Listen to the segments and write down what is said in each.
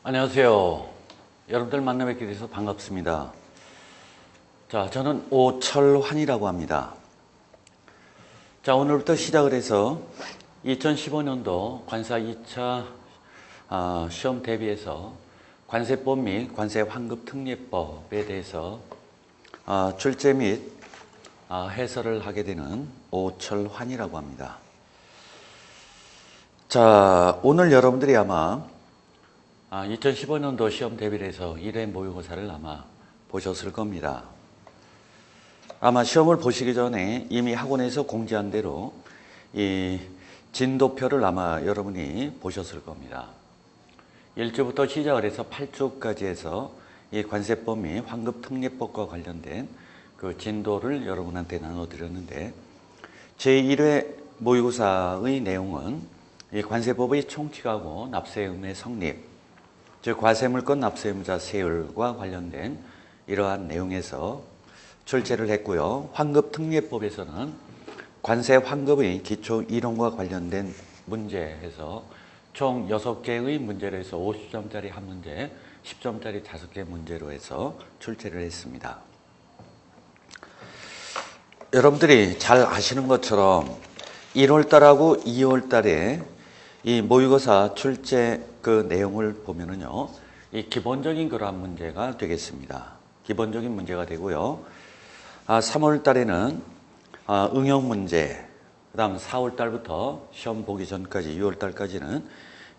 안녕하세요. 여러분들 만나 뵙게 돼서 반갑습니다. 자, 저는 오철환이라고 합니다. 자, 오늘부터 시작을 해서 2015년도 관사 2차 시험 대비해서 관세법 및 관세환급특례법에 대해서 출제 및 해설을 하게 되는 오철환이라고 합니다. 자, 오늘 여러분들이 아마 2015년도 시험 대비를 해서 1회 모의고사를 아마 보셨을 겁니다. 아마 시험을 보시기 전에 이미 학원에서 공지한 대로 이 진도표를 아마 여러분이 보셨을 겁니다. 1주부터 시작을 해서 8주까지 해서 이 관세법 및 환급특례법과 관련된 그 진도를 여러분한테 나눠드렸는데 제1회 모의고사의 내용은 이 관세법의 총칙하고 납세 의무의 성립, 즉 과세물건 납세의무자 세율과 관련된 이러한 내용에서 출제를 했고요. 환급특례법에서는 관세 환급의 기초 이론과 관련된 문제에서 총 6개의 문제로 해서 50점짜리 한 문제, 10점짜리 5개 문제로 해서 출제를 했습니다. 여러분들이 잘 아시는 것처럼 1월달하고 2월달에 이 모의고사 출제 그 내용을 보면은요, 이 기본적인 그러한 문제가 되겠습니다. 기본적인 문제가 되고요. 3월 달에는 응용 문제, 그 다음 4월 달부터 시험 보기 전까지 6월 달까지는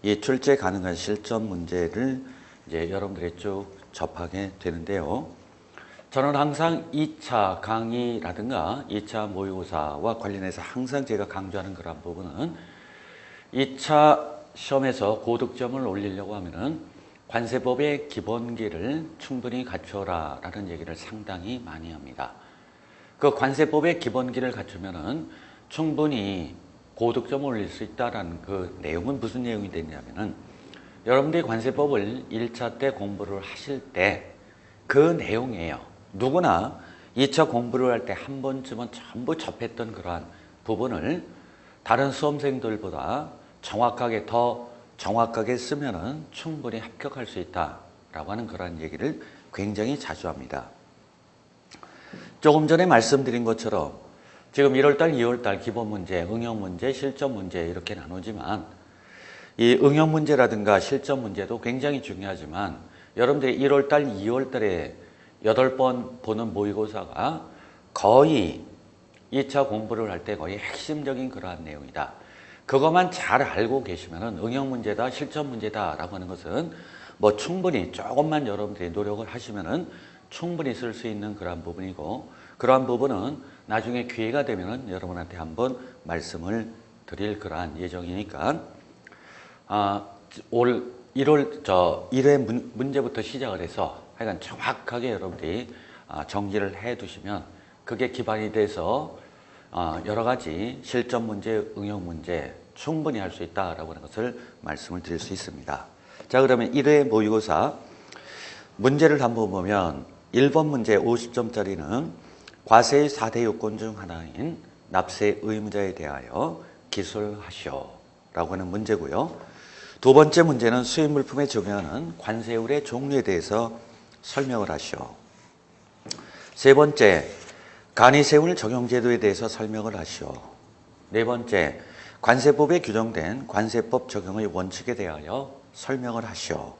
이 출제 가능한 실전 문제를 이제 여러분들이 쭉 접하게 되는데요. 저는 항상 2차 강의라든가 2차 모의고사와 관련해서 항상 제가 강조하는 그러한 부분은 2차 시험에서 고득점을 올리려고 하면은 관세법의 기본기를 충분히 갖춰라 라는 얘기를 상당히 많이 합니다. 그 관세법의 기본기를 갖추면은 충분히 고득점을 올릴 수 있다라는 그 내용은 무슨 내용이 되냐면은 여러분들이 관세법을 1차 때 공부를 하실 때 그 내용이에요. 누구나 2차 공부를 할 때 한 번쯤은 전부 접했던 그러한 부분을 다른 수험생들보다 더 정확하게 쓰면은 충분히 합격할 수 있다라고 하는 그런 얘기를 굉장히 자주 합니다. 조금 전에 말씀드린 것처럼 지금 1월달, 2월달 기본 문제, 응용 문제, 실전 문제 이렇게 나누지만 이 응용 문제라든가 실전 문제도 굉장히 중요하지만 여러분들이 1월달, 2월달에 8번 보는 모의고사가 거의 2차 공부를 할 때 거의 핵심적인 그러한 내용이다. 그것만 잘 알고 계시면은 응용 문제다, 실전 문제다라고 하는 것은 뭐 충분히 조금만 여러분들이 노력을 하시면은 충분히 쓸 수 있는 그러한 부분이고, 그러한 부분은 나중에 기회가 되면은 여러분한테 한번 말씀을 드릴 그러한 예정이니까 올 1회 문제부터 시작을 해서 하여간 정확하게 여러분들이 정리를 해 두시면 그게 기반이 돼서 여러 가지 실전 문제, 응용 문제 충분히 할 수 있다라고 하는 것을 말씀을 드릴 수 있습니다. 자, 그러면 1회 모의고사 문제를 한번 보면 1번 문제 50점짜리는 과세의 4대 요건 중 하나인 납세 의무자에 대하여 기술하시오 라고 하는 문제고요. 두 번째 문제는 수입 물품에 적용하는 관세율의 종류에 대해서 설명을 하시오. 세 번째, 간이세율 적용제도에 대해서 설명을 하시오. 네 번째, 관세법에 규정된 관세법 적용의 원칙에 대하여 설명을 하시오.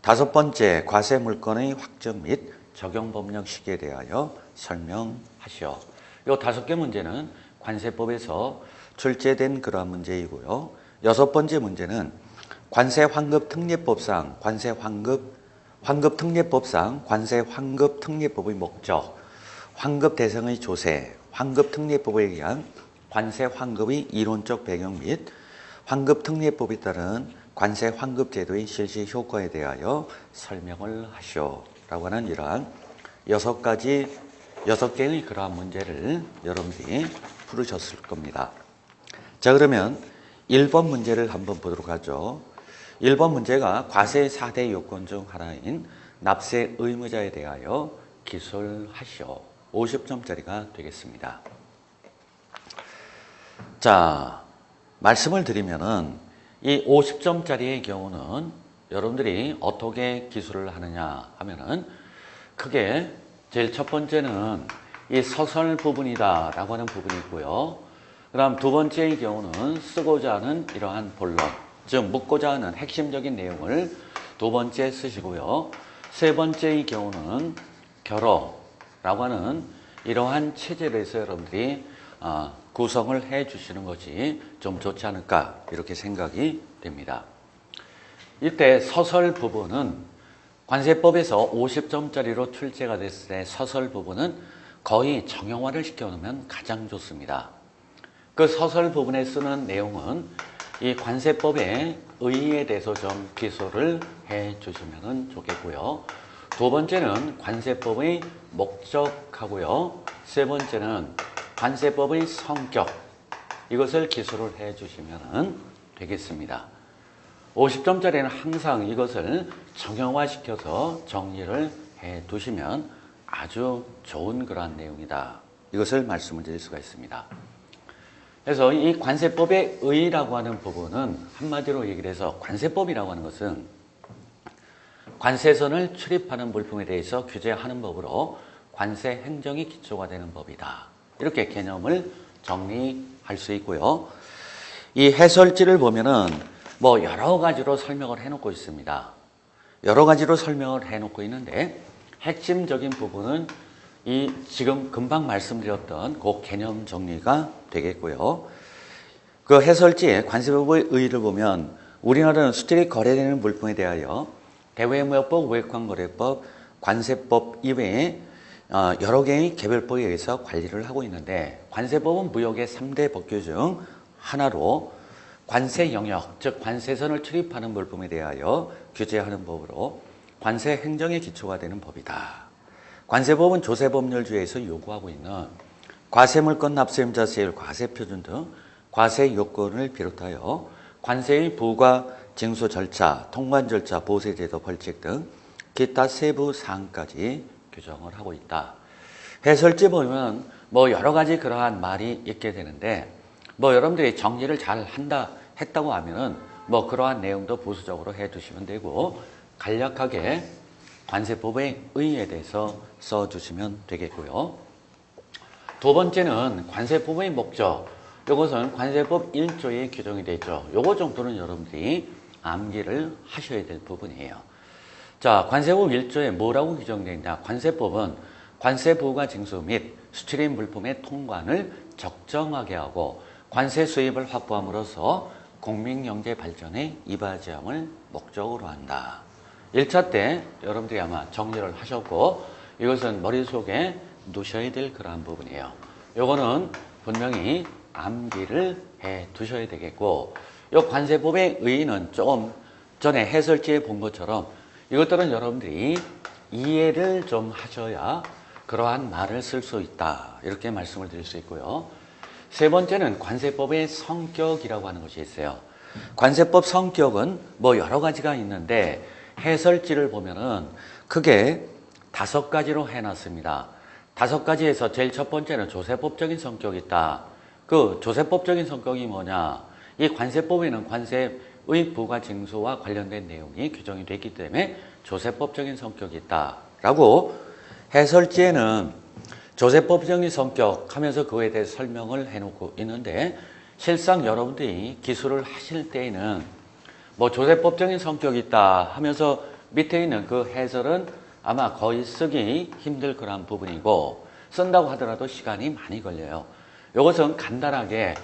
다섯 번째, 과세 물건의 확정 및 적용 법령 시기에 대하여 설명하시오. 이 5개 문제는 관세법에서 출제된 그러한 문제이고요. 6번째 문제는 관세환급특례법상 관세환급특례법의 목적, 환급 대상의 조세, 환급특례법에 의한 관세환급의 이론적 배경 및 환급특례법에 따른 관세환급제도의 실시 효과에 대하여 설명을 하시오 라고 하는 이러한 6개의 그러한 문제를 여러분들이 풀으셨을 겁니다. 자, 그러면 1번 문제를 한번 보도록 하죠. 1번 문제가 과세 4대 요건 중 하나인 납세 의무자에 대하여 기술하시오. 50점짜리가 되겠습니다. 자, 말씀을 드리면은 이 50점짜리의 경우는 여러분들이 어떻게 기술을 하느냐 하면은 크게 제일 첫 번째는 이 서설 부분이다 라고 하는 부분이 있고요. 그 다음 두 번째의 경우는 쓰고자 하는 이러한 본론, 즉 묻고자 하는 핵심적인 내용을 두 번째 쓰시고요. 세 번째의 경우는 결어라고 하는 이러한 체제를 해서 여러분들이 구성을 해 주시는 것이 좀 좋지 않을까 이렇게 생각이 됩니다. 이때 서설 부분은 관세법에서 50점짜리로 출제가 됐을 때 서설 부분은 거의 정형화를 시켜놓으면 가장 좋습니다. 그 서설 부분에 쓰는 내용은 이 관세법의 의의에 대해서 좀 기소를 해 주시면 좋겠고요. 두 번째는 관세법의 목적하고요. 세 번째는 관세법의 성격, 이것을 기술을 해 주시면 되겠습니다. 50점짜리는 항상 이것을 정형화시켜서 정리를 해 두시면 아주 좋은 그러한 내용이다. 이것을 말씀을 드릴 수가 있습니다. 그래서 이 관세법의 의의라고 하는 부분은 한마디로 얘기를 해서 관세법이라고 하는 것은 관세선을 출입하는 물품에 대해서 규제하는 법으로 관세 행정이 기초가 되는 법이다. 이렇게 개념을 정리할 수 있고요. 이 해설지를 보면은 뭐 여러 가지로 설명을 해놓고 있습니다. 여러 가지로 설명을 해놓고 있는데 핵심적인 부분은 이 지금 금방 말씀드렸던 그 개념 정리가 되겠고요. 그 해설지에 관세법의 의의를 보면 우리나라는 수출이 거래되는 물품에 대하여 대외무역법, 외환거래법, 관세법 이외에 여러 개의 개별법에 의해서 관리를 하고 있는데 관세법은 무역의 3대 법규 중 하나로 관세 영역, 즉 관세선을 출입하는 물품에 대하여 규제하는 법으로 관세 행정의 기초가 되는 법이다. 관세법은 조세법률주의에서 요구하고 있는 과세물건, 납세임자 세율, 과세표준 등 과세 요건을 비롯하여 관세의 부과 징수 절차, 통관 절차, 보세제도, 벌칙 등 기타 세부 사항까지 규정을 하고 있다. 해설지 보면 뭐 여러 가지 그러한 말이 있게 되는데 뭐 여러분들이 정리를 잘 했다고 하면은 뭐 그러한 내용도 부수적으로 해 두시면 되고 간략하게 관세법의 의의에 대해서 써 주시면 되겠고요. 두 번째는 관세법의 목적. 이것은 관세법 1조에 규정이 되어 있죠. 요거 정도는 여러분들이 암기를 하셔야 될 부분이에요. 자, 관세법 1조에 뭐라고 규정되어 있냐? 관세법은 관세 부과 징수 및 수출입 물품의 통관을 적정하게 하고 관세 수입을 확보함으로써 국민경제 발전에 이바지 함을 목적으로 한다. 1차 때 여러분들이 아마 정리를 하셨고 이것은 머릿속에 놓으셔야 될 그러한 부분이에요. 요거는 분명히 암기를 해 두셔야 되겠고 이 관세법의 의의는 조금 전에 해설지에 본 것처럼 이것들은 여러분들이 이해를 좀 하셔야 그러한 말을 쓸 수 있다. 이렇게 말씀을 드릴 수 있고요. 세 번째는 관세법의 성격이라고 하는 것이 있어요. 관세법 성격은 뭐 여러 가지가 있는데 해설지를 보면은 크게 5가지로 해놨습니다. 5가지에서 제일 첫 번째는 조세법적인 성격이 있다. 그 조세법적인 성격이 뭐냐? 이 관세법에는 관세의 부과 징수와 관련된 내용이 규정이 되어 있기 때문에 조세법적인 성격이 있다라고 해설지에는 조세법적인 성격 하면서 그거에 대해 설명을 해놓고 있는데 실상 여러분들이 기술을 하실 때에는 뭐 조세법적인 성격이 있다 하면서 밑에 있는 그 해설은 아마 거의 쓰기 힘들 그런 부분이고 쓴다고 하더라도 시간이 많이 걸려요. 이것은 간단하게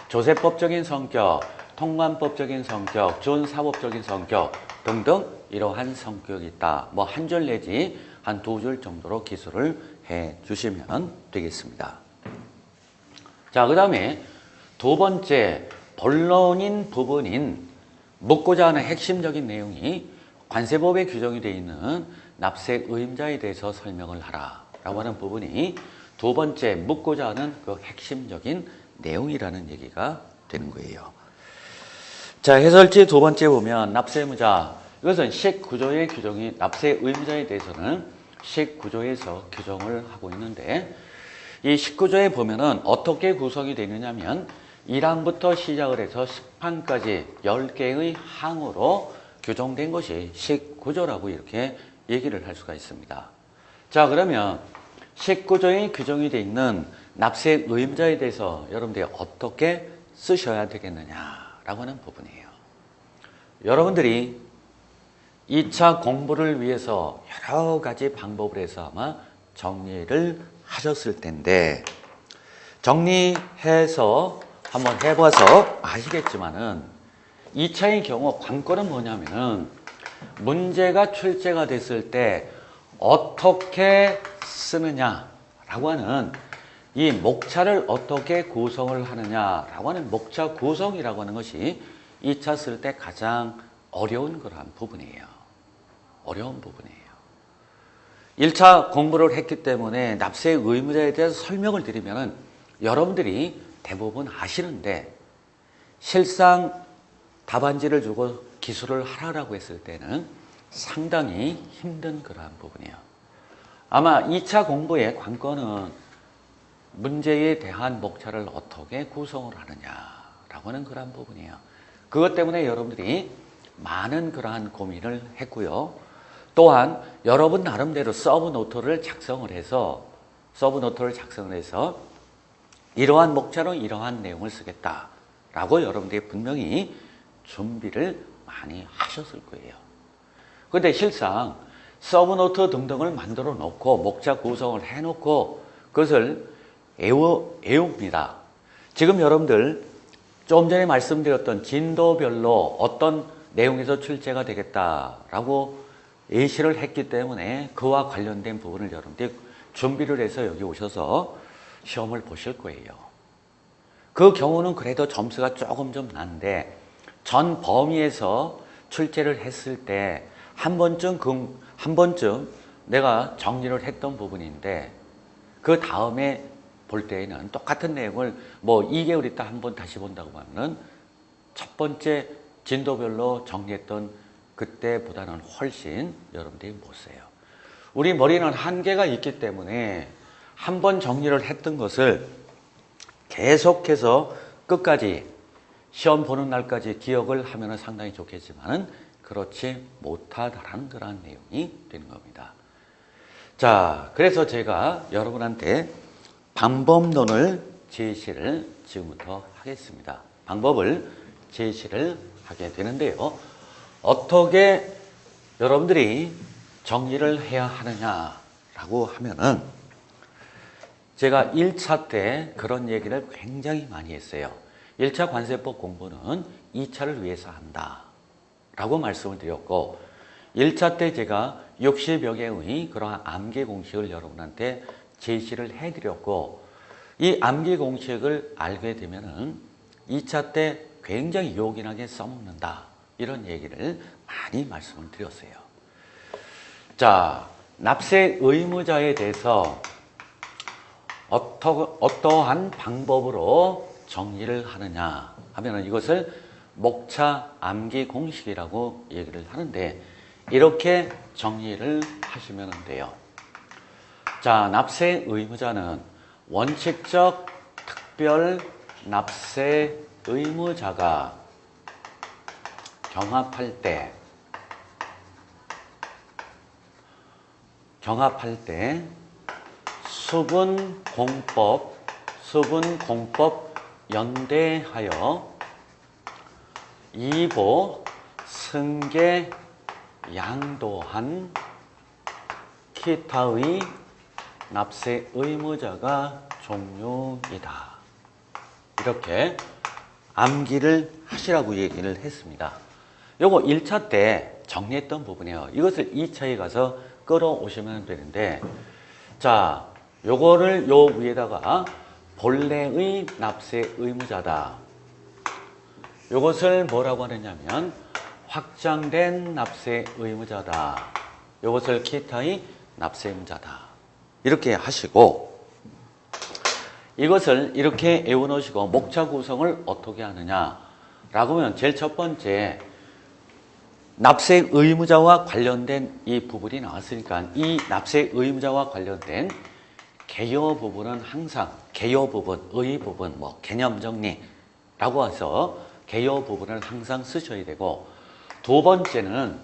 조세법적인 성격, 통관법적인 성격, 준사법적인 성격 등등 이러한 성격이 있다. 뭐 한 줄 내지 한 2줄 정도로 기술을 해 주시면 되겠습니다. 자, 그 다음에 두 번째 본론인 부분인 묻고자 하는 핵심적인 내용이 관세법에 규정이 되어 있는 납세 의임자에 대해서 설명을 하라 라고 하는 부분이 두 번째 묻고자 하는 그 핵심적인 내용이라는 얘기가 되는 거예요. 자, 해설지 두 번째 보면 납세의무자, 이것은 식구조의 규정이 납세 의무자에 대해서는 식구조에서 규정을 하고 있는데 이 식구조에 보면은 어떻게 구성이 되느냐면 1항부터 시작을 해서 10항까지 10개의 항으로 규정된 것이 식구조라고 이렇게 얘기를 할 수가 있습니다. 자, 그러면 식구조에 규정이 되어 있는 납세 의무자에 대해서 여러분들이 어떻게 쓰셔야 되겠느냐라고 하는 부분이에요. 여러분들이 2차 공부를 위해서 여러 가지 방법을 해서 아마 정리를 하셨을 텐데, 정리해서 한번 해봐서 아시겠지만은 2차의 경우 관건은 뭐냐면은 문제가 출제가 됐을 때 어떻게 쓰느냐라고 하는 이 목차를 어떻게 구성을 하느냐라고 하는 목차 구성이라고 하는 것이 2차 쓸 때 가장 어려운 그러한 부분이에요. 어려운 부분이에요. 1차 공부를 했기 때문에 납세 의무자에 대해서 설명을 드리면은 여러분들이 대부분 아시는데 실상 답안지를 주고 기술을 하라고 했을 때는 상당히 힘든 그러한 부분이에요. 아마 2차 공부의 관건은 문제에 대한 목차를 어떻게 구성을 하느냐라고 하는 그러한 부분이에요. 그것 때문에 여러분들이 많은 그러한 고민을 했고요. 또한 여러분 나름대로 서브노트를 작성을 해서 이러한 목차로 이러한 내용을 쓰겠다라고 여러분들이 분명히 준비를 많이 하셨을 거예요. 그런데 실상 서브노트 등등을 만들어 놓고 목차 구성을 해놓고 그것을 외웁니다. 지금 여러분들 좀 전에 말씀드렸던 진도별로 어떤 내용에서 출제가 되겠다라고 예시를 했기 때문에 그와 관련된 부분을 여러분들이 준비를 해서 여기 오셔서 시험을 보실 거예요. 그 경우는 그래도 점수가 조금 좀 난데 전 범위에서 출제를 했을 때 한 번쯤 내가 정리를 했던 부분인데 그 다음에 볼 때에는 똑같은 내용을 뭐 2개월 있다 한 번 다시 본다고 하면 첫 번째 진도별로 정리했던 그때보다는 훨씬 여러분들이 못 써요. 우리 머리는 한계가 있기 때문에 한 번 정리를 했던 것을 계속해서 끝까지 시험 보는 날까지 기억을 하면 상당히 좋겠지만 그렇지 못하다라는 그런 내용이 되는 겁니다. 자, 그래서 제가 여러분한테 방법론을 제시를 지금부터 하겠습니다. 방법을 제시를 하게 되는데요. 어떻게 여러분들이 정리를 해야 하느냐라고 하면은 제가 1차 때 그런 얘기를 굉장히 많이 했어요. 1차 관세법 공부는 2차를 위해서 한다 라고 말씀을 드렸고 1차 때 제가 60여 개의 그러한 암기 공식을 여러분한테 제시를 해드렸고 이 암기 공식을 알게 되면은 2차 때 굉장히 요긴하게 써먹는다 이런 얘기를 많이 말씀을 드렸어요. 자, 납세 의무자에 대해서 어떠한 방법으로 정리를 하느냐 하면은 이것을 목차 암기 공식이라고 얘기를 하는데 이렇게 정리를 하시면 돼요. 자, 납세 의무자는 원칙적 특별 납세 의무자가 경합할 때 수분공법 연대하여 이보 승계 양도한 기타의 납세 의무자가 종류이다. 이렇게 암기를 하시라고 얘기를 했습니다. 요거 1차 때 정리했던 부분이에요. 이것을 2차에 가서 끌어오시면 되는데 자, 요거를 요 위에다가 본래의 납세 의무자다. 요것을 뭐라고 하느냐면 확장된 납세 의무자다. 요것을 기타의 납세 의무자다. 이렇게 하시고 이것을 이렇게 외워놓으시고 목차 구성을 어떻게 하느냐 라고 하면 제일 첫 번째 납세 의무자와 관련된 이 부분이 나왔으니까 이 납세 의무자와 관련된 개요 부분은 항상 개요 부분, 의 부분, 뭐 개념 정리라고 해서 개요 부분을 항상 쓰셔야 되고 두 번째는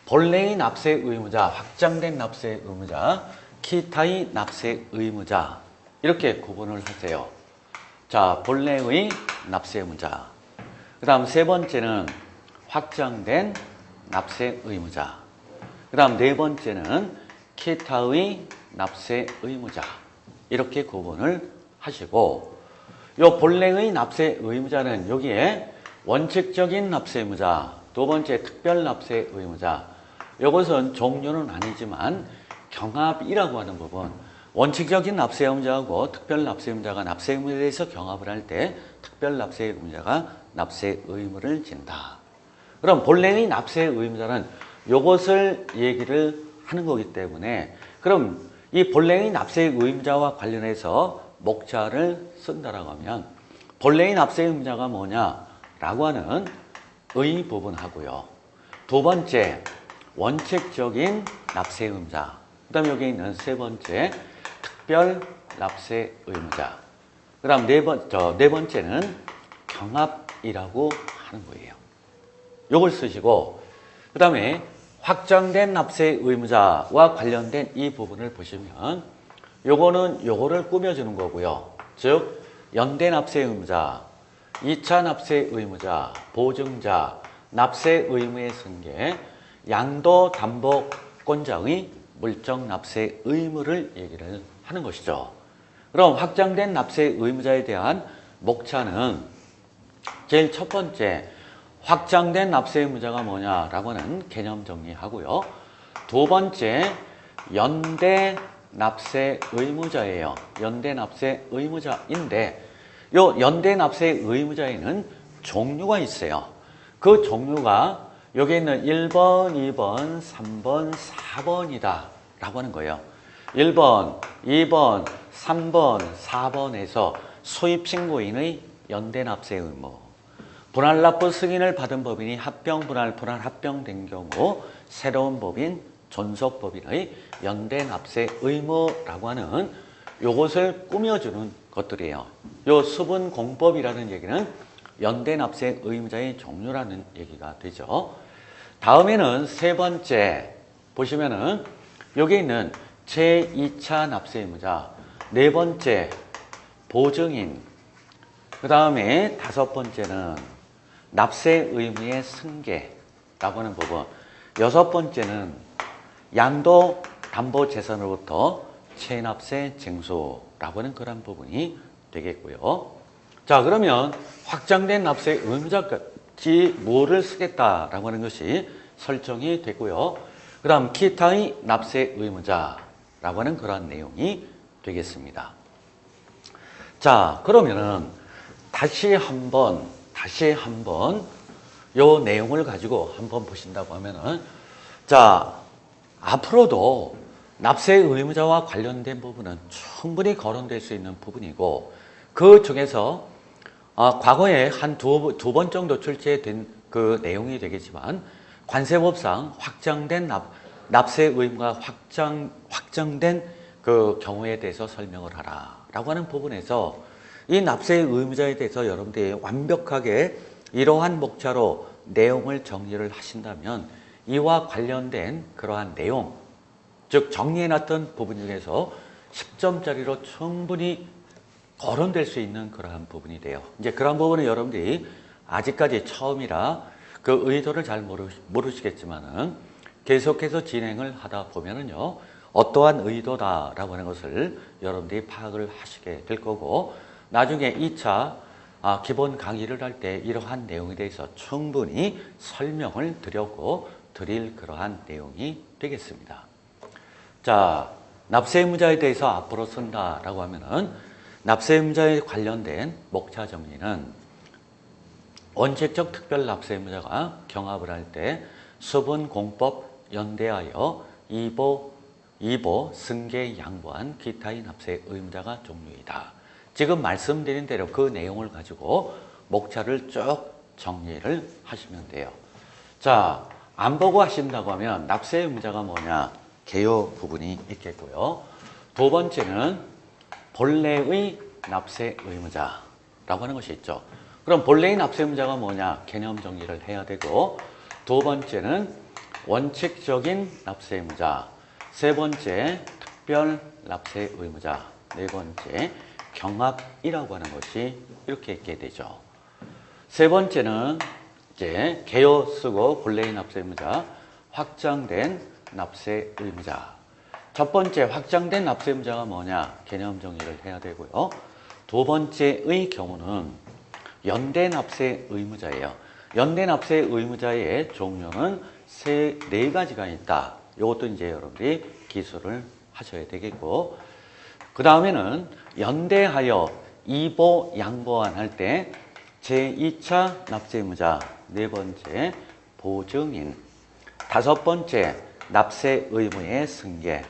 본래의 납세 의무자, 확장된 납세 의무자, 기타의 납세 의무자 이렇게 구분을 하세요. 자, 본래의 납세 의무자. 그 다음 세 번째는 확장된 납세 의무자. 그 다음 네 번째는 기타의 납세 의무자. 이렇게 구분을 하시고, 요 본래의 납세 의무자는 여기에 원칙적인 납세 의무자, 두 번째 특별 납세 의무자. 이것은 종류는 아니지만 경합이라고 하는 부분. 원칙적인 납세 의무자하고 특별 납세 의무자가 납세 의무에 대해서 경합을 할 때 특별 납세 의무자가 납세 의무를 진다. 그럼 본래의 납세 의무자는 이것을 얘기를 하는 거기 때문에, 그럼 이 본래의 납세 의무자와 관련해서 목차를 쓴다라고 하면 본래의 납세 의무자가 뭐냐라고 하는 의 부분하고요. 두 번째 원칙적인 납세 의무자. 그다음 여기 있는 세 번째 특별 납세 의무자. 그다음 네 번째는 경합이라고 하는 거예요. 요걸 쓰시고, 그 다음에 확장된 납세 의무자와 관련된 이 부분을 보시면 요거는 요거를 꾸며주는 거고요. 즉 연대 납세 의무자, 2차 납세 의무자, 보증자, 납세 의무의 승계, 양도 담보권자의 물적 납세 의무를 얘기를 하는 것이죠. 그럼 확장된 납세 의무자에 대한 목차는 제일 첫 번째 확장된 납세 의무자가 뭐냐라고 하는 개념 정리하고요. 두 번째 연대 납세 의무자예요. 연대 납세 의무자인데 요 연대 납세 의무자에는 종류가 있어요. 그 종류가 여기 있는 1번, 2번, 3번, 4번이다 라고 하는 거예요. 1번, 2번, 3번, 4번에서 수입 신고인의 연대 납세 의무, 분할납부 승인을 받은 법인이 합병, 분할 합병된 경우 새로운 법인, 존속법인의 연대 납세 의무라고 하는 요것을 꾸며주는 것들이에요. 요 수분 공법이라는 얘기는 연대 납세 의무자의 종류라는 얘기가 되죠. 다음에는 세 번째 보시면은 여기 있는 제2차 납세 의무자, 네 번째 보증인, 그 다음에 다섯 번째는 납세 의무의 승계라고 하는 부분, 여섯 번째는 양도 담보 재산으로부터 체납세 징수라고 하는 그런 부분이 되겠고요. 자, 그러면 확장된 납세 의무자까지 뭐를 쓰겠다라고 하는 것이 설정이 됐고요. 그 다음 기타의 납세 의무자라고 하는 그러한 내용이 되겠습니다. 자, 그러면은 다시 한번 요 내용을 가지고 한번 보신다고 하면은, 자, 앞으로도 납세 의무자와 관련된 부분은 충분히 거론될 수 있는 부분이고, 그 중에서 과거에 한 두 번 정도 출제된 그 내용이 되겠지만, 관세법상 확장된 납세 의무가 확장된 그 경우에 대해서 설명을 하라라고 하는 부분에서 이 납세 의무자에 대해서 여러분들이 완벽하게 이러한 목차로 내용을 정리를 하신다면 이와 관련된 그러한 내용, 즉 정리해놨던 부분 중에서 10점짜리로 충분히 거론될 수 있는 그러한 부분이 돼요. 이제 그런 부분은 여러분들이 아직까지 처음이라 그 의도를 잘 모르시겠지만은 계속해서 진행을 하다 보면은요, 어떠한 의도다라고 하는 것을 여러분들이 파악을 하시게 될 거고, 나중에 2차 기본 강의를 할 때 이러한 내용에 대해서 충분히 설명을 드릴 그러한 내용이 되겠습니다. 자, 납세 의무자에 대해서 앞으로 쓴다라고 하면은 납세 의무자에 관련된 목차 정리는 원칙적 특별 납세 의무자가 경합을 할 때 수분 공법 연대하여 2보 승계 양보한 기타의 납세 의무자가 종류이다. 지금 말씀드린 대로 그 내용을 가지고 목차를 쭉 정리를 하시면 돼요. 자, 안 보고 하신다고 하면 납세 의무자가 뭐냐? 개요 부분이 있겠고요. 두 번째는 본래의 납세 의무자라고 하는 것이 있죠. 그럼 본래의 납세 의무자가 뭐냐? 개념 정리를 해야 되고, 두 번째는 원칙적인 납세 의무자, 세 번째 특별 납세 의무자, 네 번째 경합이라고 하는 것이 이렇게 있게 되죠. 세 번째는 이제 개요 쓰고 본래의 납세 의무자, 확장된 납세 의무자. 첫 번째 확장된 납세 의무자가 뭐냐? 개념 정리를 해야 되고요. 두 번째의 경우는 연대 납세 의무자예요. 연대 납세 의무자의 종류는 네 가지가 있다. 이것도 이제 여러분들이 기술을 하셔야 되겠고, 그 다음에는 연대하여 이보 양보안 할 때 제2차 납세 의무자, 네 번째 보증인, 다섯 번째 납세 의무의 승계,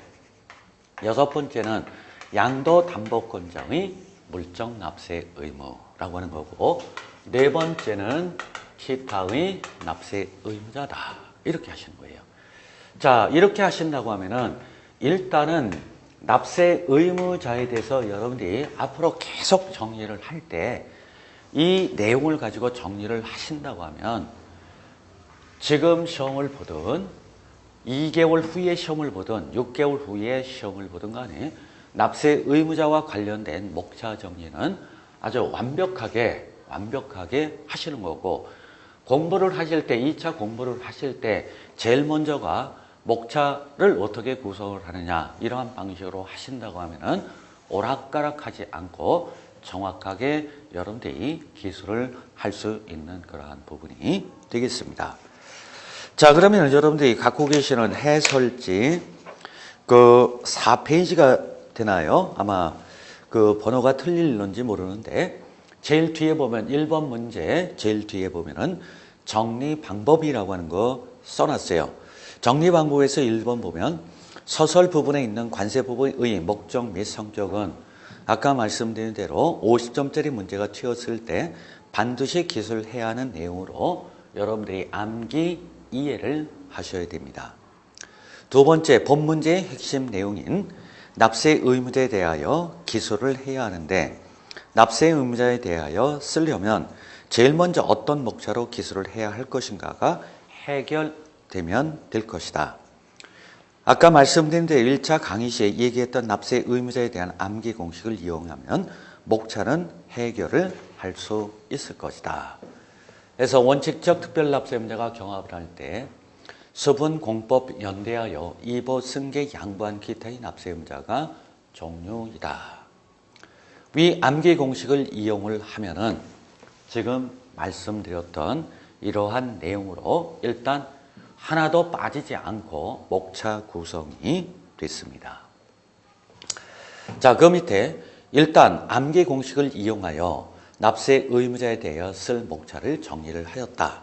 여섯 번째는 양도담보권자의 물적 납세 의무라고 하는 거고, 네 번째는 기타의 납세 의무자다. 이렇게 하시는 거예요. 자, 이렇게 하신다고 하면은 일단은 납세 의무자에 대해서 여러분들이 앞으로 계속 정리를 할 때 이 내용을 가지고 정리를 하신다고 하면 지금 시험을 보든 2개월 후에 시험을 보든 6개월 후에 시험을 보든 간에 납세 의무자와 관련된 목차 정리는 아주 완벽하게 하시는 거고, 공부를 하실 때 2차 공부를 하실 때 제일 먼저가 목차를 어떻게 구성을 하느냐, 이러한 방식으로 하신다고 하면은 오락가락하지 않고 정확하게 여러분들이 기술을 할 수 있는 그러한 부분이 되겠습니다. 자, 그러면 여러분들이 갖고 계시는 해설지 그 4페이지가 되나요? 아마 그 번호가 틀릴는지 모르는데 제일 뒤에 보면 1번 문제 제일 뒤에 보면은 정리 방법이라고 하는 거 써놨어요. 정리 방법에서 1번 보면 서설 부분에 있는 관세 부분의 목적 및 성격은 아까 말씀드린 대로 50점짜리 문제가 튀었을 때 반드시 기술해야 하는 내용으로 여러분들이 암기 이해를 하셔야 됩니다. 두 번째, 본 문제의 핵심 내용인 납세 의무자에 대하여 기술을 해야 하는데, 납세 의무자에 대하여 쓰려면 제일 먼저 어떤 목차로 기술을 해야 할 것인가가 해결되면 될 것이다. 아까 말씀드린 대로 1차 강의 시에 얘기했던 납세 의무자에 대한 암기 공식을 이용하면 목차는 해결을 할 수 있을 것이다. 그래서 원칙적 특별 납세 의무자가 경합을 할 때 수분 공법 연대하여 이보 승계 양보한 기타의 납세 의무자가 종류이다. 위 암기 공식을 이용을 하면은 지금 말씀드렸던 이러한 내용으로 일단 하나도 빠지지 않고 목차 구성이 됐습니다. 자, 그 밑에 일단 암기 공식을 이용하여 납세 의무자에 대하여 쓸 목차를 정리를 하였다.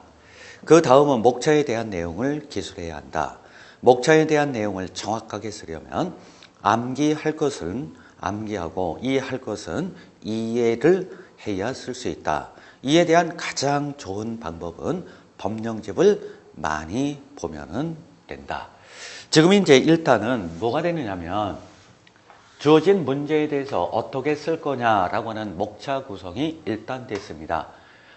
그 다음은 목차에 대한 내용을 기술해야 한다. 목차에 대한 내용을 정확하게 쓰려면 암기할 것은 암기하고 이해할 것은 이해를 해야 쓸 수 있다. 이에 대한 가장 좋은 방법은 법령집을 많이 보면은 된다. 지금 이제 일단은 뭐가 되느냐면 주어진 문제에 대해서 어떻게 쓸 거냐라고 하는 목차 구성이 일단 됐습니다.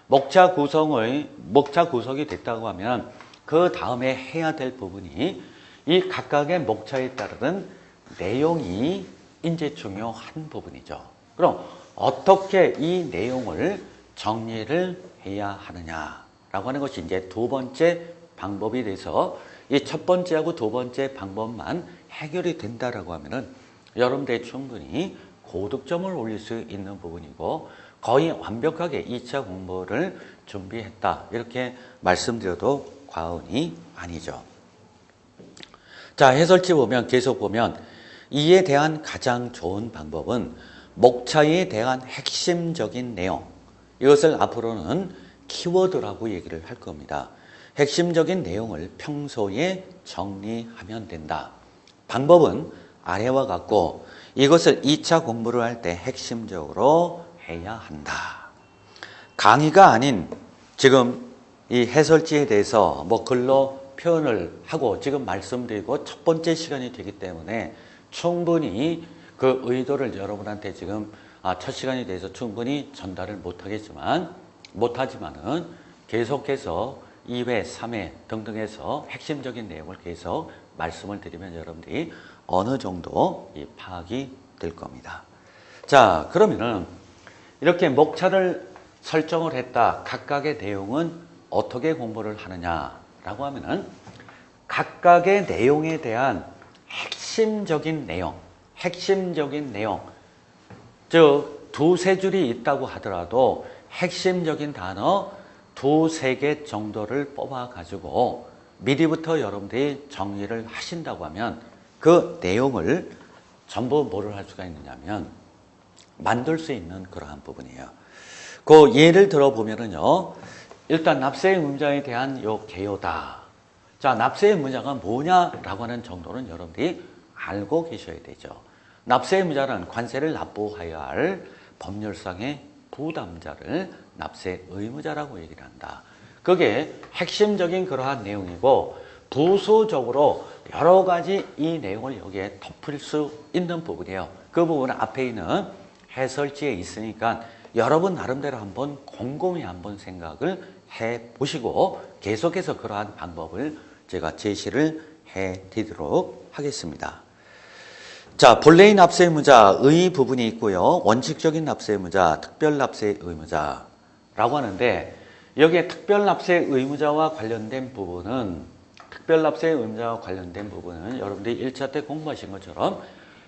목차 구성이 됐다고 하면 그 다음에 해야 될 부분이 이 각각의 목차에 따르는 내용이 이제 중요한 부분이죠. 그럼 어떻게 이 내용을 정리를 해야 하느냐라고 하는 것이 이제 두 번째 방법이 돼서 이 첫 번째하고 두 번째 방법만 해결이 된다라고 하면은 여러분들이 충분히 고득점을 올릴 수 있는 부분이고 거의 완벽하게 2차 공부를 준비했다. 이렇게 말씀드려도 과언이 아니죠. 자, 해설지 보면 계속 보면 이에 대한 가장 좋은 방법은 목차에 대한 핵심적인 내용, 이것을 앞으로는 키워드라고 얘기를 할 겁니다. 핵심적인 내용을 평소에 정리하면 된다. 방법은 아래와 같고 이것을 2차 공부를 할 때 핵심적으로 해야 한다. 강의가 아닌 지금 이 해설지에 대해서 뭐 글로 표현을 하고 지금 말씀드리고 첫 번째 시간이 되기 때문에 충분히 그 의도를 여러분한테 지금 첫 시간에 대해서 충분히 전달을 못하지만은 계속해서 2회, 3회 등등해서 핵심적인 내용을 계속 말씀을 드리면 여러분들이 어느 정도 이 파악이 될 겁니다. 자, 그러면은 이렇게 목차를 설정을 했다. 각각의 내용은 어떻게 공부를 하느냐라고 하면은 각각의 내용에 대한 핵심적인 내용, 즉 두세 줄이 있다고 하더라도 핵심적인 단어 두세 개 정도를 뽑아가지고 미리부터 여러분들이 정리를 하신다고 하면 그 내용을 전부 뭐를 할 수가 있느냐면 만들 수 있는 그러한 부분이에요. 그 예를 들어보면은요, 일단 납세의 의무자에 대한 요 개요다. 자, 납세의 의무자가 뭐냐라고 하는 정도는 여러분들이 알고 계셔야 되죠. 납세의 의무자는 관세를 납부하여야 할 법률상의 부담자를 납세 의무자라고 얘기를 한다. 그게 핵심적인 그러한 내용이고 부수적으로 여러 가지 이 내용을 여기에 덮을 수 있는 부분이에요. 그 부분은 앞에 있는 해설지에 있으니까 여러분 나름대로 한번 곰곰이 한번 생각을 해보시고 계속해서 그러한 방법을 제가 제시를 해드리도록 하겠습니다. 자, 본래의 납세 의무자의 부분이 있고요. 원칙적인 납세 의무자, 특별 납세 의무자라고 하는데 여기에 특별 납세 의무자와 관련된 부분은 여러분들이 1차 때 공부하신 것처럼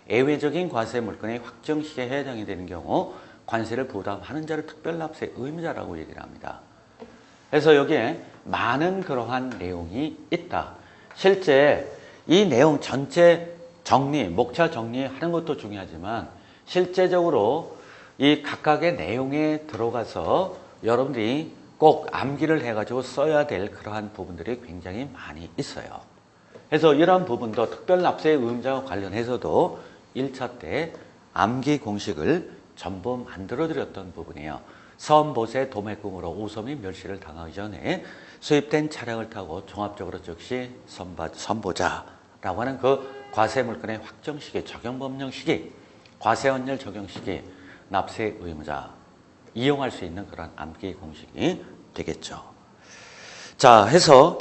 예외적인 과세 물건의 확정 시기에 해당이 되는 경우 관세를 부담하는 자를 특별 납세 의무자라고 얘기를 합니다. 그래서 여기에 많은 그러한 내용이 있다. 실제 이 내용 전체 목차 정리하는 것도 중요하지만 실제적으로 이 각각의 내용에 들어가서 여러분들이 꼭 암기를 해가지고 써야 될 그러한 부분들이 굉장히 많이 있어요. 그래서 이러한 부분도 특별 납세 의무자와 관련해서도 1차 때 암기 공식을 전부 만들어 드렸던 부분이에요. 선보세 도매금으로 우선 및 멸시를 당하기 전에 수입된 차량을 타고 종합적으로 즉시 선보자라고 하는 그 과세 물건의 확정 시기, 적용 법령 시기, 과세 환율 적용 시기, 납세 의무자 이용할 수 있는 그런 암기 공식이 되겠죠. 자, 해서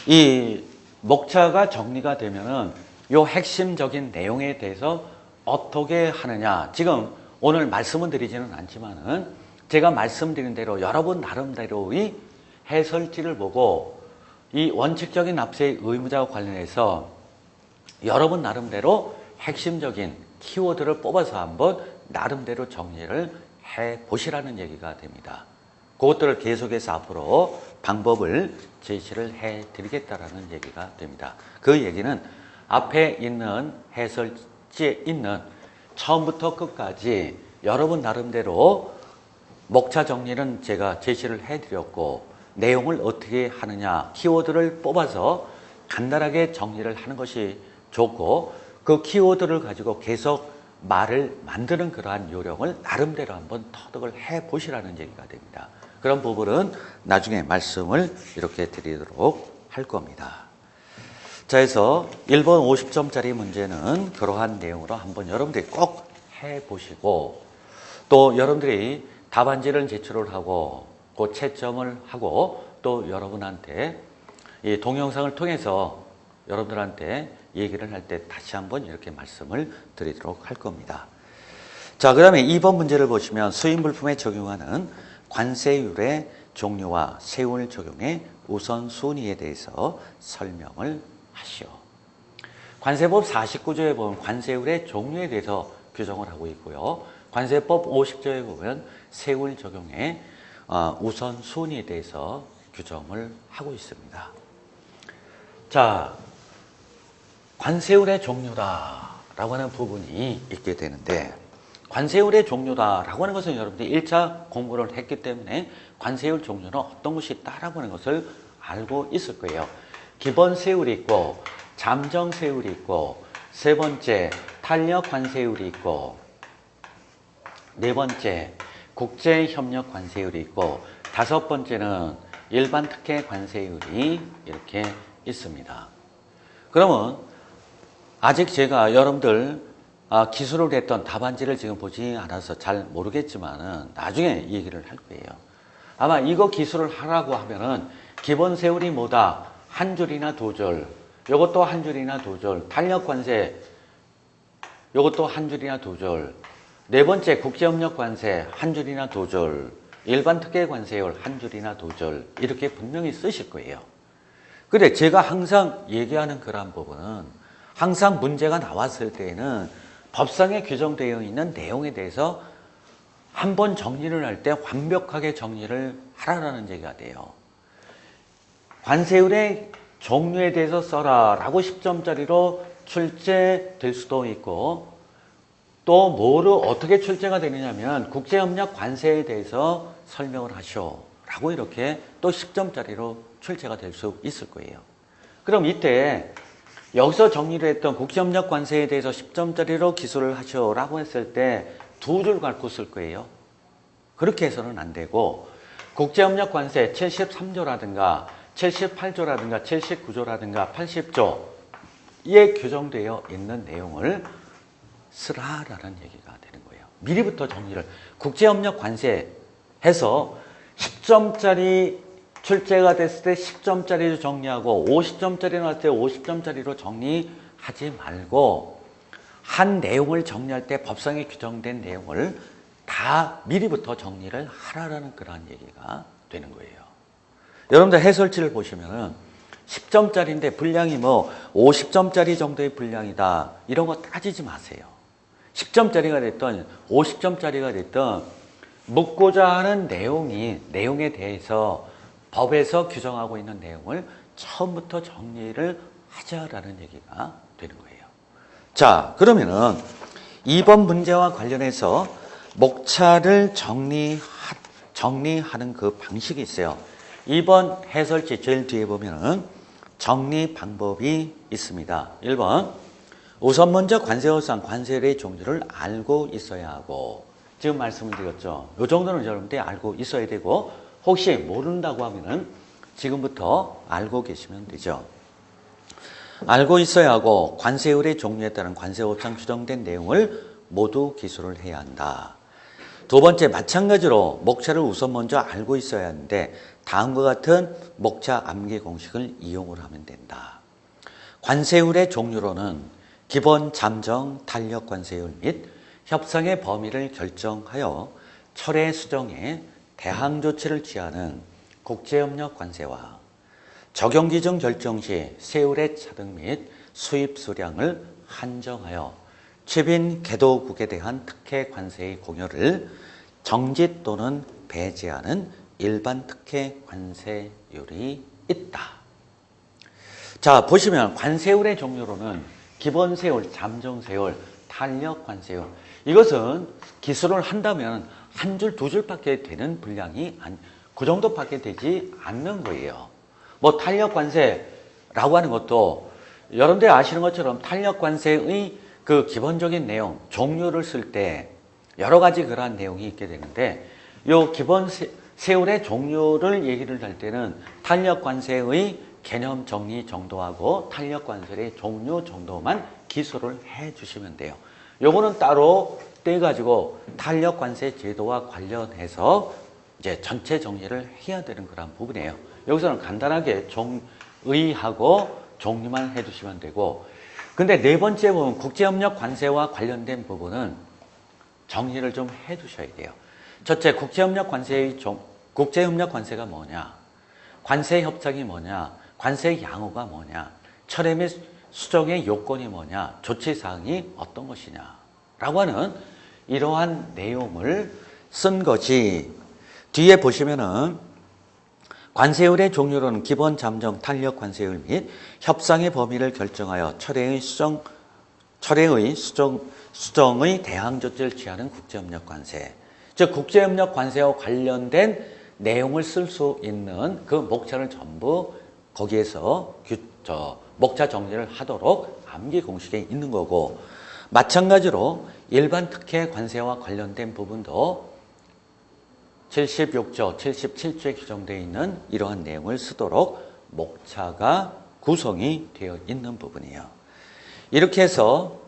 이 목차가 정리가 되면은 요 핵심적인 내용에 대해서 어떻게 하느냐. 지금 오늘 말씀은 드리지는 않지만은 제가 말씀드린 대로 여러분 나름대로의 해설지를 보고 이 원칙적인 납세 의무자와 관련해서 여러분 나름대로 핵심적인 키워드를 뽑아서 한번 나름대로 정리를 해보시라는 얘기가 됩니다. 그것들을 계속해서 앞으로 방법을 제시를 해드리겠다라는 얘기가 됩니다. 그 얘기는 앞에 있는 해설지에 있는 처음부터 끝까지 여러분 나름대로 목차 정리는 제가 제시를 해드렸고 내용을 어떻게 하느냐 키워드를 뽑아서 간단하게 정리를 하는 것이 좋고 그 키워드를 가지고 계속 말을 만드는 그러한 요령을 나름대로 한번 터득을 해보시라는 얘기가 됩니다. 그런 부분은 나중에 말씀을 이렇게 드리도록 할 겁니다. 자, 해서 1번 50점짜리 문제는 그러한 내용으로 한번 여러분들이 꼭 해보시고 또 여러분들이 답안지를 제출을 하고 그 채점을 하고 또 여러분한테 이 동영상을 통해서 여러분들한테 얘기를 할 때 다시 한번 이렇게 말씀을 드리도록 할 겁니다. 자, 그 다음에 2번 문제를 보시면 수입물품에 적용하는 관세율의 종류와 세율 적용의 우선순위에 대해서 설명을 하시오. 관세법 49조에 보면 관세율의 종류에 대해서 규정을 하고 있고요. 관세법 50조에 보면 세율 적용의 우선순위에 대해서 규정을 하고 있습니다. 자, 관세율의 종류다라고 하는 부분이 있게 되는데 관세율의 종류다라고 하는 것은 여러분들이 1차 공부를 했기 때문에 관세율 종류는 어떤 것이 있다라고 하는 것을 알고 있을 거예요. 기본 세율이 있고 잠정 세율이 있고 세 번째 탄력 관세율이 있고 네 번째 국제협력 관세율이 있고 다섯 번째는 일반 특혜 관세율이 이렇게 있습니다. 그러면 아직 제가 여러분들 기술을 했던 답안지를 지금 보지 않아서 잘 모르겠지만은 나중에 얘기를 할 거예요. 아마 이거 기술을 하라고 하면은 기본 세율이 뭐다? 한 줄이나 두 줄. 요것도 한 줄이나 두 줄. 탄력 관세. 요것도 한 줄이나 두 줄. 네 번째 국제협력 관세 한 줄이나 두 줄. 일반 특혜 관세율 한 줄이나 두 줄. 이렇게 분명히 쓰실 거예요. 그래 제가 항상 얘기하는 그런 부분은 항상 문제가 나왔을 때에는 법상에 규정되어 있는 내용에 대해서 한번 정리를 할 때 완벽하게 정리를 하라는 얘기가 돼요. 관세율의 종류에 대해서 써라 라고 10점짜리로 출제될 수도 있고 또 뭐를 어떻게 출제가 되느냐면 국제협력 관세에 대해서 설명을 하시오 라고 이렇게 또 10점짜리로 출제가 될 수 있을 거예요. 그럼 이때 여기서 정리를 했던 국제협력 관세에 대해서 10점짜리로 기술을 하시오 라고 했을 때 두 줄 갖고 쓸 거예요. 그렇게 해서는 안 되고 국제협력 관세 73조라든가 78조라든가 79조라든가 80조에 규정되어 있는 내용을 쓰라라는 얘기가 되는 거예요. 미리부터 정리를 국제협력 관세 해서 10점짜리 출제가 됐을 때 10점짜리로 정리하고 50점짜리 나왔을 때 50점짜리로 정리하지 말고 한 내용을 정리할 때 법상에 규정된 내용을 다 미리부터 정리를 하라라는 그런 얘기가 되는 거예요. 여러분들 해설지를 보시면은 10점짜리인데 분량이 뭐 50점짜리 정도의 분량이다 이런 거 따지지 마세요. 10점짜리가 됐든 50점짜리가 됐든 묻고자 하는 내용에 대해서 법에서 규정하고 있는 내용을 처음부터 정리를 하자라는 얘기가 되는 거예요. 자, 그러면은 2번 문제와 관련해서 목차를 정리하는 그 방식이 있어요. 2번 해설지 제일 뒤에 보면은 정리 방법이 있습니다. 1번 우선 먼저 관세법상 관세율의 종류를 알고 있어야 하고 지금 말씀을 드렸죠. 이 정도는 여러분들이 알고 있어야 되고 혹시 모른다고 하면은 지금부터 알고 계시면 되죠. 알고 있어야 하고 관세율의 종류에 따른 관세법상 규정된 내용을 모두 기술을 해야 한다. 두 번째 마찬가지로 목차를 우선 먼저 알고 있어야 하는데 다음과 같은 목차 암기 공식을 이용을 하면 된다. 관세율의 종류로는 기본 잠정 탄력 관세율 및 협상의 범위를 결정하여 철회 수정에 대항 조치를 취하는 국제협력 관세와 적용 기준 결정 시 세율의 차등 및 수입 수량을 한정하여 취빈 개도국에 대한 특혜 관세의 공여를 정지 또는 배제하는 일반 특혜 관세율이 있다. 자, 보시면 관세율의 종류로는 기본 세율, 잠정 세율, 탄력 관세율 이것은 기술을 한다면 한 줄, 두 줄밖에 되는 분량이 그 정도밖에 되지 않는 거예요. 뭐 탄력 관세라고 하는 것도 여러분들이 아시는 것처럼 탄력 관세의 그 기본적인 내용, 종류를 쓸 때 여러 가지 그러한 내용이 있게 되는데 요 기본 세율의 종류를 얘기를 할 때는 탄력 관세의 개념 정리 정도하고 탄력 관세의 종류 정도만 기술을 해 주시면 돼요. 요거는 따로 떼가지고 탄력 관세 제도와 관련해서 이제 전체 정리를 해야 되는 그런 부분이에요. 여기서는 간단하게 종의하고 종류만 해주시면 되고 근데 네 번째 부분 국제협력 관세와 관련된 부분은 정리를 좀 해두셔야 돼요. 첫째 국제협력 관세가 뭐냐? 관세 협상이 뭐냐? 관세 양호가 뭐냐? 철회 및 수정의 요건이 뭐냐? 조치 사항이 어떤 것이냐? 라고 하는 이러한 내용을 쓴 것이 뒤에 보시면은 관세율의 종류로는 기본 잠정 탄력 관세율 및 협상의 범위를 결정하여 철회의 수정의 대항 조치를 취하는 국제협력 관세. 즉 국제협력 관세와 관련된 내용을 쓸 수 있는 그 목차를 전부 거기에서 목차 정리를 하도록 암기 공식에 있는 거고 마찬가지로 일반 특혜 관세와 관련된 부분도 76조, 77조에 규정되어 있는 이러한 내용을 쓰도록 목차가 구성이 되어 있는 부분이에요. 이렇게 해서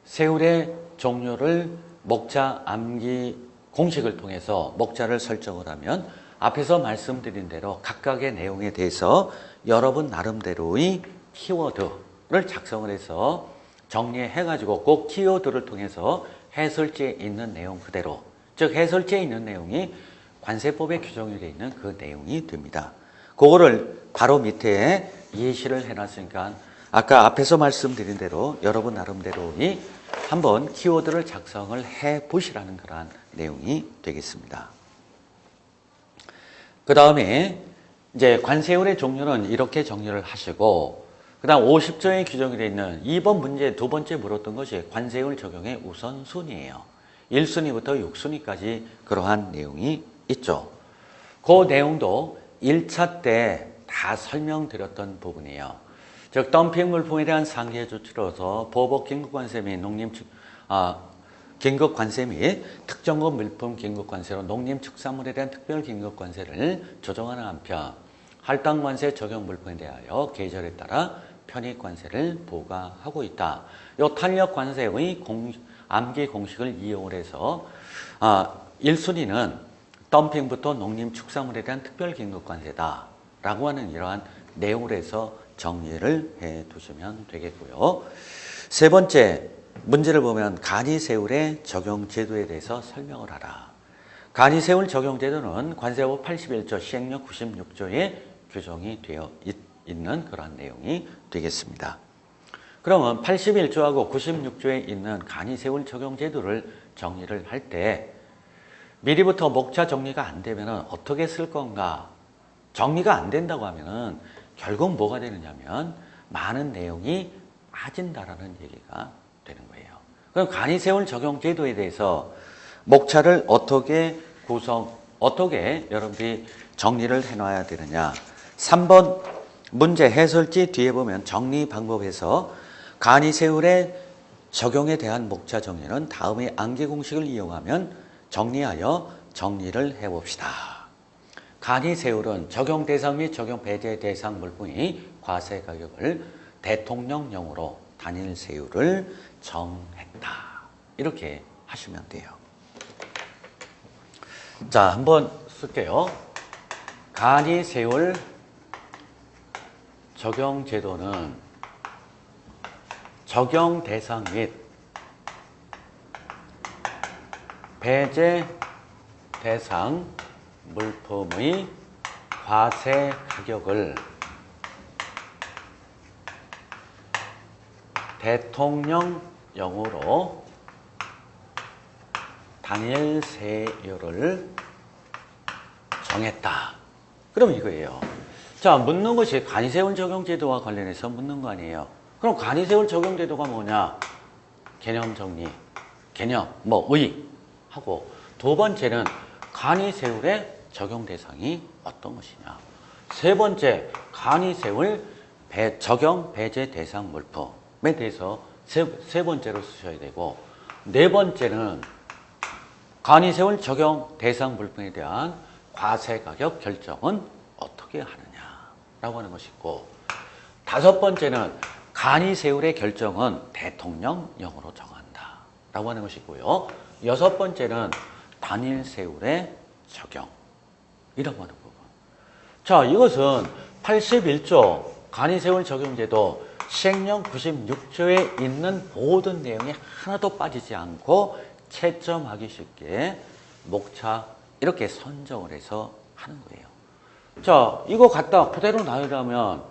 세율의 종류를 목차 암기 공식을 통해서 목차를 설정을 하면 앞에서 말씀드린 대로 각각의 내용에 대해서 여러분 나름대로의 키워드를 작성을 해서 정리해가지고 그 키워드를 통해서 해설지에 있는 내용 그대로, 즉 해설지에 있는 내용이 관세법에 규정이 되어 있는 그 내용이 됩니다. 그거를 바로 밑에 예시를 해놨으니까 아까 앞에서 말씀드린 대로 여러분 나름대로의 한번 키워드를 작성을 해보시라는 그러한 내용이 되겠습니다. 그 다음에 이제 관세율의 종류는 이렇게 정리를 하시고, 그 다음 50조에 규정이 되어 있는 2번 문제 두 번째 물었던 것이 관세율 적용의 우선순위예요. 1순위부터 6순위까지 그러한 내용이 있죠. 그 내용도 1차 때 다 설명드렸던 부분이에요. 즉 덤핑 물품에 대한 상계 조치로서 보복 긴급관세 및 긴급관세 및 특정급 물품 긴급관세로 농림축산물에 대한 특별 긴급관세를 조정하는 한편 할당관세 적용 물품에 대하여 계절에 따라 편익관세를 부과하고 있다. 이 탄력관세의 암기 공식을 이용을 해서 1순위는 덤핑부터 농림축산물에 대한 특별 긴급관세다 라고 하는 이러한 내용을 해서 정리를 해 두시면 되겠고요. 세 번째 문제를 보면 간이세율의 적용제도에 대해서 설명을 하라. 간이세율 적용제도는 관세법 81조 시행령 96조에 규정이 되어 있는 그러한 내용이 되겠습니다. 그러면 81조하고 96조에 있는 간이세율 적용제도를 정리를 할 때 미리부터 목차 정리가 안 되면 어떻게 쓸 건가? 정리가 안 된다고 하면 결국 뭐가 되느냐면 많은 내용이 빠진다라는 얘기가 되는 거예요. 그럼 간이세율 적용 제도에 대해서 목차를 어떻게 여러분들이 정리를 해놔야 되느냐. 3번 문제 해설지 뒤에 보면 정리 방법에서 간이세율의 적용에 대한 목차 정리는 다음의 암기 공식을 이용하면 정리하여 정리를 해봅시다. 간이세율은 적용 대상 및 적용 배제 대상 물품의 과세 가격을 대통령령으로 단일 세율을 정했다. 이렇게 하시면 돼요. 자, 한번 쓸게요. 간이세율 적용 제도는 적용 대상 및 배제 대상 물품의 과세 가격을 대통령령으로 단일 세율을 정했다. 그럼 이거예요. 자, 묻는 것이 간이세율 적용제도와 관련해서 묻는 거 아니에요. 그럼 간이세율 적용제도가 뭐냐? 개념 정리, 개념, 의 하고, 두 번째는 간이세율의 적용 대상이 어떤 것이냐. 세 번째, 간이세율 적용 배제 대상 물품에 대해서 세 번째로 쓰셔야 되고, 네 번째는 간이세율 적용 대상 물품에 대한 과세 가격 결정은 어떻게 하느냐라고 하는 것이고, 다섯 번째는 간이세율의 결정은 대통령령으로 정한다라고 하는 것이고요. 여섯 번째는 단일세율의 적용이라고 하는 부분. 자, 이것은 81조 간이세율 적용제도 시행령 96조에 있는 모든 내용이 하나도 빠지지 않고 채점하기 쉽게 목차 이렇게 선정을 해서 하는 거예요. 자, 이거 갖다 그대로 놔두면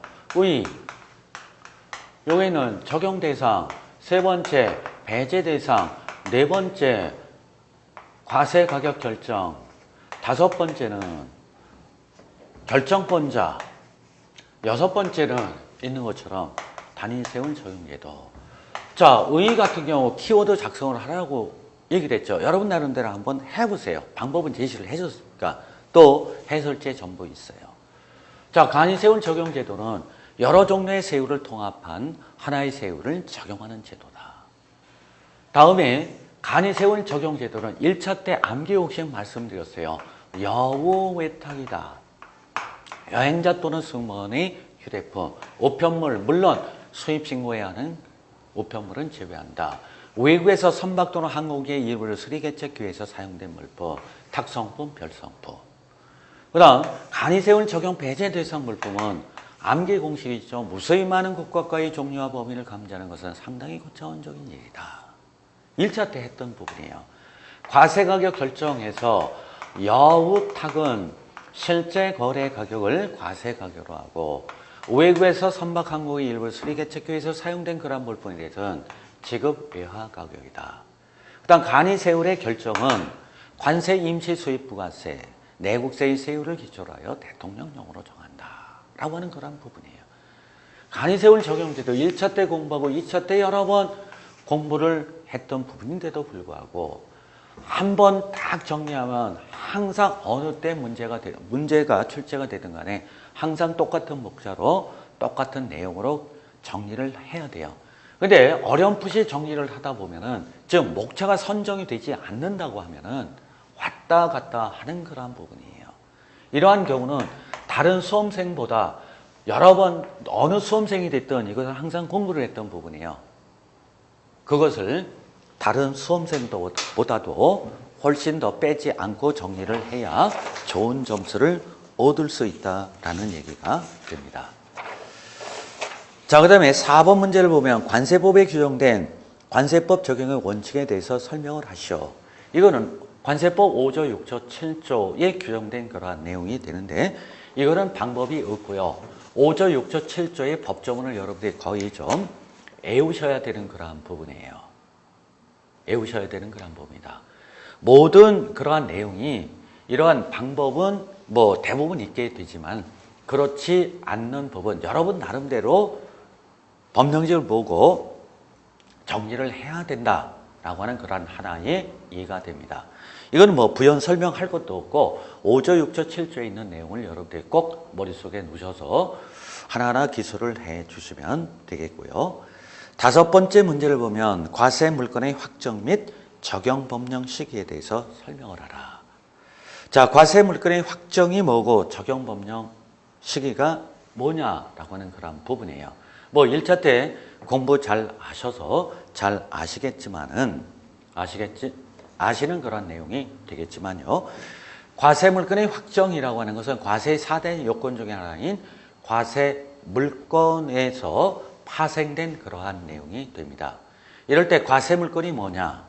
여기는 적용 대상, 세 번째 배제 대상, 네 번째 과세 가격 결정, 다섯 번째는 결정권자, 여섯 번째는 있는 것처럼 단일세율 적용제도. 자, 의 같은 경우 키워드 작성을 하라고 얘기를 했죠. 여러분 나름대로 한번 해보세요. 방법은 제시를 해줬으니까. 또 해설지에 전부 있어요. 자, 간이세율 적용제도는 여러 종류의 세율을 통합한 하나의 세율을 적용하는 제도다. 다음에 간이세율 적용제도는 1차 때 암기 공식 말씀드렸어요. 여우 외탁이다. 여행자 또는 승무원의 휴대폰, 우편물, 물론 수입 신고해야 하는 우편물은 제외한다. 외국에서 선박 또는 항공기의 일부를 수리개척 기회에서 사용된 물품, 탁성품, 별성품. 그 다음 간이 세운 적용 배제 대상 물품은 암기 공식이죠. 무수히 많은 국가과의 종류와 범위를 감지하는 것은 상당히 고차원적인 일이다. 1차 때 했던 부분이에요. 과세가격 결정에서 여우탁은 실제 거래 가격을 과세가격으로 하고 외국에서 선박 항공의 일부 수리개척기에서 사용된 그러한 물품에 대해서는 지급 외화 가격이다. 그 다음 간이 세율의 결정은 관세 임시 수입 부가세, 내국세의 세율을 기초로 하여 대통령령으로 정한다. 라고 하는 그런 부분이에요. 간이 세율 적용제도 1차 때 공부하고 2차 때 여러 번 공부를 했던 부분인데도 불구하고 한 번 딱 정리하면 항상 어느 때 문제가 출제가 되든 간에 항상 똑같은 목자로 똑같은 내용으로 정리를 해야 돼요. 근데 어렴풋이 정리를 하다 보면은, 즉 목차가 선정이 되지 않는다고 하면은 왔다 갔다 하는 그러한 부분이에요. 이러한 경우는 다른 수험생보다 여러 번 어느 수험생이 됐든 이것은 항상 공부를 했던 부분이에요. 그것을 다른 수험생보다도 훨씬 더 빼지 않고 정리를 해야 좋은 점수를 얻을 수 있다라는 얘기가 됩니다. 자, 그 다음에 4번 문제를 보면 관세법에 규정된 관세법 적용의 원칙에 대해서 설명을 하시오. 이거는 관세법 5조, 6조, 7조에 규정된 그러한 내용이 되는데 이거는 방법이 없고요. 5조, 6조, 7조의 법조문을 여러분들이 거의 좀 외우셔야 되는 그러한 부분이에요. 외우셔야 되는 그러한 부분이다. 모든 그러한 내용이 이러한 방법은 뭐 대부분 있게 되지만 그렇지 않는 법은 여러분 나름대로 법령집을 보고 정리를 해야 된다라고 하는 그러한 하나의 이해가 됩니다. 이건 뭐 부연 설명할 것도 없고 5조, 6조, 7조에 있는 내용을 여러분들이 꼭 머릿속에 넣으셔서 하나하나 기술을 해 주시면 되겠고요. 5번째 문제를 보면 과세 물건의 확정 및 적용 법령 시기에 대해서 설명을 하라. 자, 과세 물건의 확정이 뭐고 적용 법령 시기가 뭐냐라고 하는 그런 부분이에요. 뭐 1차 때 공부 잘 하셔서 잘 아시는 그런 내용이 되겠지만요. 과세 물건의 확정이라고 하는 것은 과세의 4대 요건 중에 하나인 과세 물건에서 파생된 그러한 내용이 됩니다. 이럴 때 과세 물건이 뭐냐?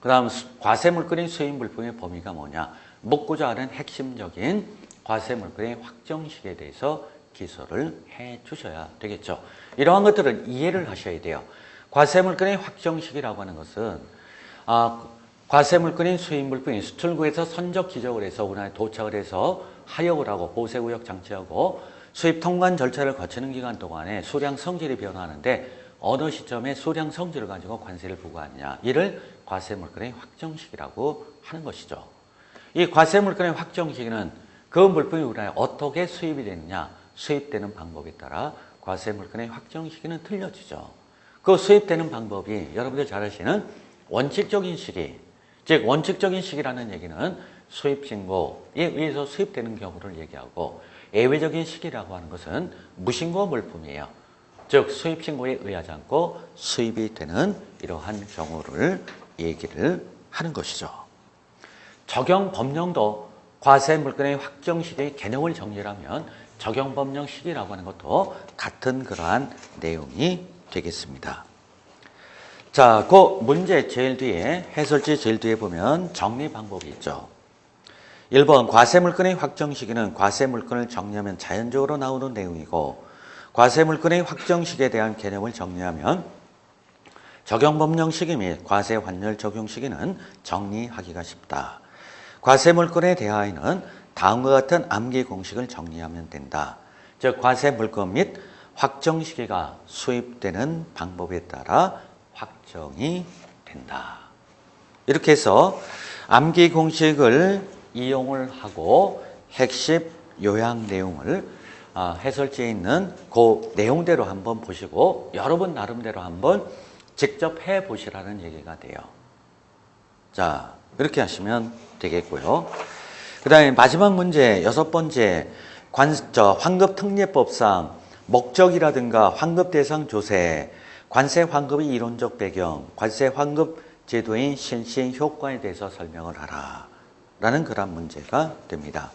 그 다음 과세 물건의 수입 물품의 범위가 뭐냐? 묻고자 하는 핵심적인 과세 물건의 확정식에 대해서 기술을 해 주셔야 되겠죠. 이러한 것들은 이해를 하셔야 돼요. 과세 물건의 확정식이라고 하는 것은 과세 물건인 수입 물품이 수출국에서 선적 지적을 해서 우리나라에 도착을 해서 하역을 하고 보세구역 장치하고 수입 통관 절차를 거치는 기간 동안에 수량 성질이 변화하는데 어느 시점에 수량 성질을 가지고 관세를 부과하느냐, 이를 과세 물건의 확정식이라고 하는 것이죠. 이 과세 물건의 확정식은 그 물품이 우리나라에 어떻게 수입이 되느냐, 수입되는 방법에 따라 과세 물건의 확정 시기는 틀려지죠. 그 수입되는 방법이 여러분들 잘 아시는 원칙적인 시기, 즉 원칙적인 시기라는 얘기는 수입신고에 의해서 수입되는 경우를 얘기하고, 예외적인 시기라고 하는 것은 무신고 물품이에요. 즉 수입신고에 의하지 않고 수입이 되는 이러한 경우를 얘기를 하는 것이죠. 적용 법령도 과세 물건의 확정 시기의 개념을 정리하면 적용 법령 시기라고 하는 것도 같은 그러한 내용이 되겠습니다. 자, 그 문제 제일 뒤에, 해설지 제일 뒤에 보면 정리 방법이 있죠. 1번 과세 물건의 확정 시기는 과세 물건을 정리하면 자연적으로 나오는 내용이고, 과세 물건의 확정 시기에 대한 개념을 정리하면 적용 법령 시기 및 과세 환율 적용 시기는 정리하기가 쉽다. 과세 물건에 대하여는 다음과 같은 암기 공식을 정리하면 된다. 즉 과세 물건 및 확정 시기가 수입되는 방법에 따라 확정이 된다. 이렇게 해서 암기 공식을 이용을 하고 핵심 요약 내용을 해설지에 있는 그 내용대로 한번 보시고 여러분 나름대로 한번 직접 해보시라는 얘기가 돼요. 자, 이렇게 하시면 되겠고요. 그 다음에 마지막 문제 6번째, 환급특례법상 목적이라든가 환급대상 조세, 관세 환급의 이론적 배경, 관세 환급 제도의 실시 효과에 대해서 설명을 하라 라는 그런 문제가 됩니다.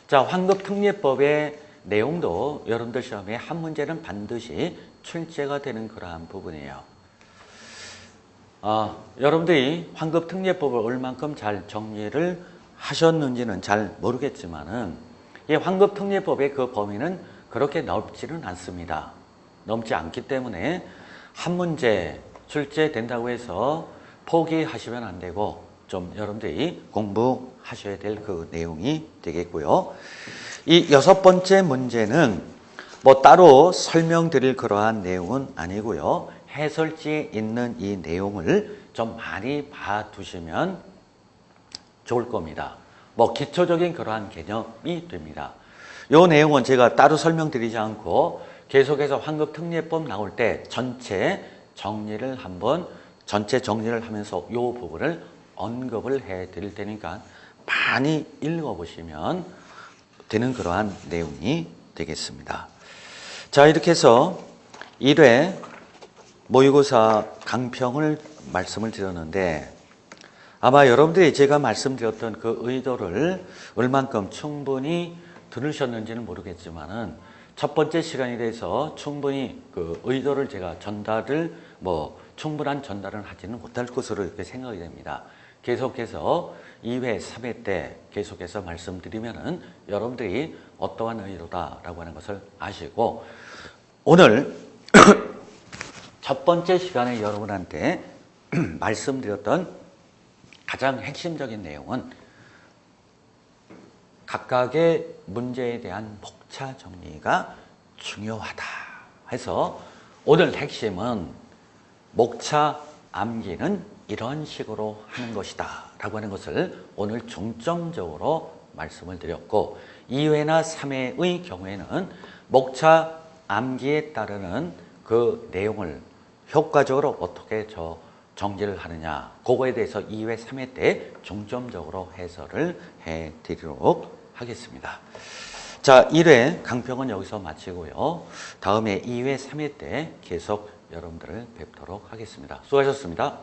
자, 환급특례법의 내용도 여러분들 시험에 한 문제는 반드시 출제가 되는 그러한 부분이에요. 여러분들이 환급특례법을 얼만큼 잘 정리를 하셨는지는 잘 모르겠지만은 이 환급특례법의 그 범위는 그렇게 넓지는 않습니다. 넘지 않기 때문에 한 문제 출제된다고 해서 포기하시면 안 되고 좀 여러분들이 공부하셔야 될 그 내용이 되겠고요. 이 6번째 문제는 뭐 따로 설명드릴 그러한 내용은 아니고요. 해설지에 있는 이 내용을 좀 많이 봐두시면 좋을 겁니다. 뭐 기초적인 그러한 개념이 됩니다. 이 내용은 제가 따로 설명드리지 않고 계속해서 환급특례법 나올 때 전체 정리를 하면서 이 부분을 언급을 해 드릴 테니까 많이 읽어보시면 되는 그러한 내용이 되겠습니다. 자, 이렇게 해서 1회 모의고사 강평을 말씀을 드렸는데 아마 여러분들이 제가 말씀드렸던 그 의도를 얼만큼 충분히 들으셨는지는 모르겠지만은 첫 번째 시간에 대해서 충분히 그 의도를 제가 충분한 전달을 하지는 못할 것으로 이렇게 생각이 됩니다. 계속해서 2회, 3회 때 계속해서 말씀드리면은 여러분들이 어떠한 의도다라고 하는 것을 아시고 오늘 첫 번째 시간에 여러분한테 말씀드렸던 가장 핵심적인 내용은 각각의 문제에 대한 목차 정리가 중요하다 해서 오늘 핵심은 목차 암기는 이런 식으로 하는 것이다 라고 하는 것을 오늘 중점적으로 말씀을 드렸고 2회나 3회의 경우에는 목차 암기에 따르는 그 내용을 효과적으로 어떻게 정리를 하느냐 그거에 대해서 2회, 3회 때 중점적으로 해설을 해드리도록 하겠습니다. 자, 1회 강평은 여기서 마치고요. 다음에 2회, 3회 때 계속 여러분들을 뵙도록 하겠습니다. 수고하셨습니다.